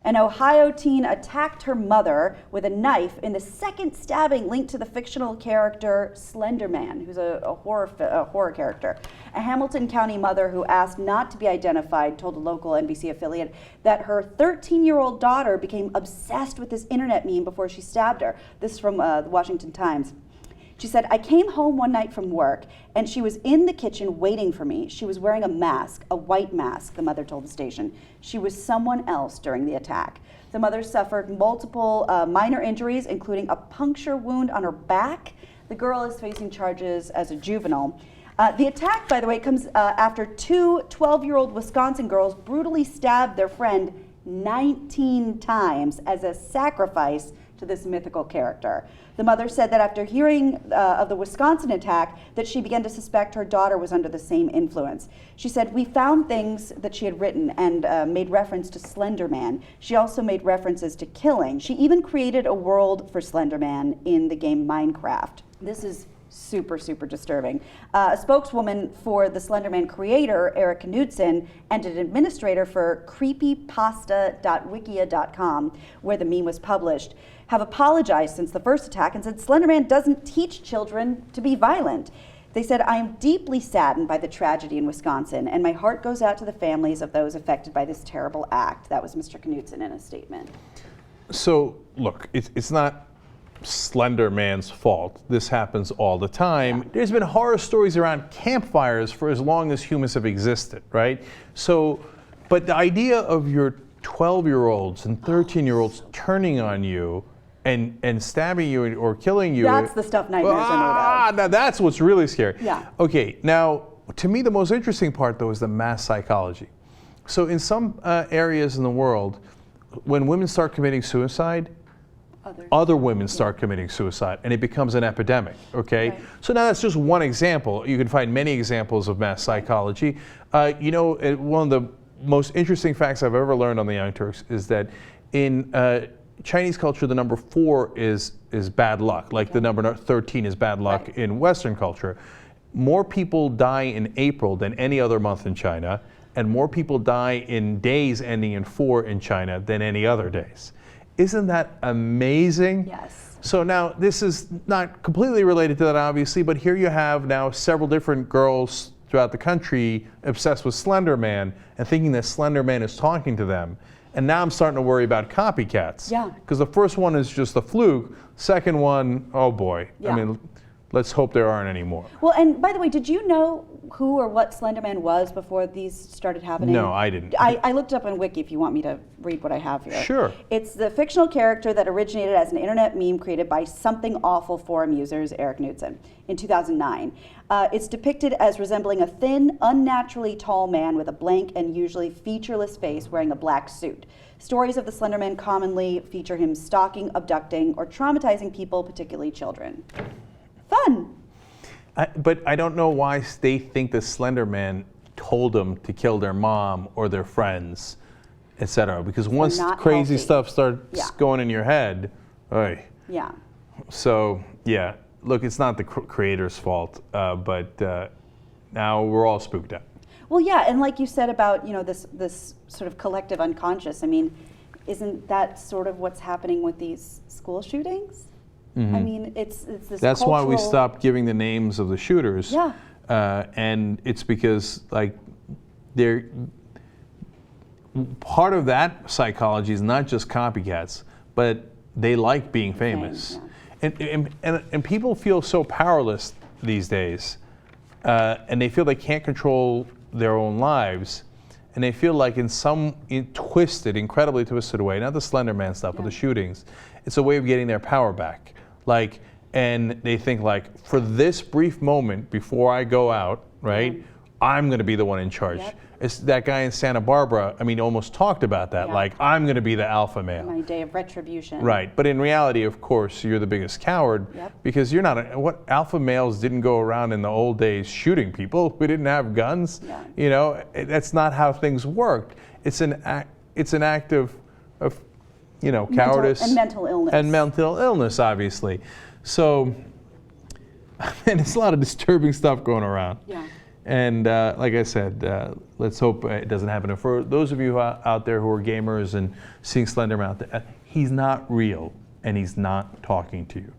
An Ohio teen attacked her mother with a knife in the second stabbing linked to the fictional character Slenderman, who's a horror character. A Hamilton County mother who asked not to be identified told a local NBC affiliate that her 13-year-old daughter became obsessed with this internet meme before she stabbed her. This is from the Washington Times. She said, "I came home one night from work and she was in the kitchen waiting for me. She was wearing a mask, a white mask," the mother told the station. "She was someone else during the attack." The mother suffered multiple minor injuries, including a puncture wound on her back. The girl is facing charges as a juvenile. The attack, by the way, comes after two 12-year-old Wisconsin girls brutally stabbed their friend 19 times as a sacrifice to this mythical character. The mother said that after hearing of the Wisconsin attack, that she began to suspect her daughter was under the same influence. She said, "We found things that she had written and made reference to Slenderman. She also made references to killing. She even created a world for Slenderman in the game Minecraft." This is super, super disturbing. A spokeswoman for the Slenderman creator, Eric Knudsen, and an administrator for creepypasta.wikia.com, where the meme was published, have apologized since the first attack and said Slenderman doesn't teach children to be violent. They said, "I am deeply saddened by the tragedy in Wisconsin, and my heart goes out to the families of those affected by this terrible act." That was Mr. Knudsen in a statement. So, look, it's not Slenderman's fault. This happens all the time. Yeah. There's been horror stories around campfires for as long as humans have existed, right? So, but the idea of your 12-year-olds and 13-year-olds turning on you and stabbing you or killing you. That's the stuff nightmares are made of. Now that's what's really scary. Yeah. Okay, now, to me, the most interesting part, though, is the mass psychology. So in some areas in the world, when women start committing suicide, other women start committing suicide, and it becomes an epidemic, okay? Right. So now that's just one example. You can find many examples of mass psychology. You know, one of the most interesting facts I've ever learned on the Young Turks is that in Chinese culture, the number 4 is bad luck, like the number 13 is bad luck in Western culture. More people die in April than any other month in China, and more people die in days ending in 4 in China than any other days. Isn't that amazing? Yes. So now, this is not completely related to that, obviously, but here you have now several different girls throughout the country obsessed with Slenderman and thinking that Slenderman is talking to them. And now I'm starting to worry about copycats. Yeah. Because the first one is just a fluke. Second one, oh boy. Yeah. I mean, let's hope there aren't any more. Well, and by the way, did you know who or what Slenderman was before these started happening? No, I didn't. I looked up on Wiki if you want me to read what I have here. Sure. It's the fictional character that originated as an internet meme created by Something Awful forum users, Eric Knudsen, in 2009. It's depicted as resembling a thin, unnaturally tall man with a blank and usually featureless face wearing a black suit. Stories of the Slenderman commonly feature him stalking, abducting, or traumatizing people, particularly children. Fun. But I don't know why they think the Slenderman told them to kill their mom or their friends, etc. Because once crazy stuff starts going in your head, oy. Yeah. So yeah, look, it's not the creator's fault, but now we're all spooked out. Well, yeah, and like you said about this sort of collective unconscious. I mean, isn't that sort of what's happening with these school shootings? Mm-hmm. I mean, it's this. That's why we stopped giving the names of the shooters. Yeah. And it's because they're part of that psychology is not just copycats, but they like being famous. And people feel so powerless these days, and they feel they can't control their own lives, and they feel like in some incredibly twisted way, not the Slenderman stuff, but the shootings, it's a way of getting their power back. And they think for this brief moment before I go out, right, I'm going to be the one in charge. Yep. It's that guy in Santa Barbara, I mean, almost talked about that, I'm going to be the alpha male. My day of retribution. Right, but in reality, of course, you're the biggest coward because you're not, what alpha males didn't go around in the old days shooting people. We didn't have guns. Yeah. You know, that's not how things worked. It's an act of cowardice. And mental illness. And mental illness, obviously. So, and it's a lot of disturbing stuff going around. Yeah. And like I said, let's hope it doesn't happen. And for those of you out there who are gamers and seeing Slenderman out there, he's not real and he's not talking to you.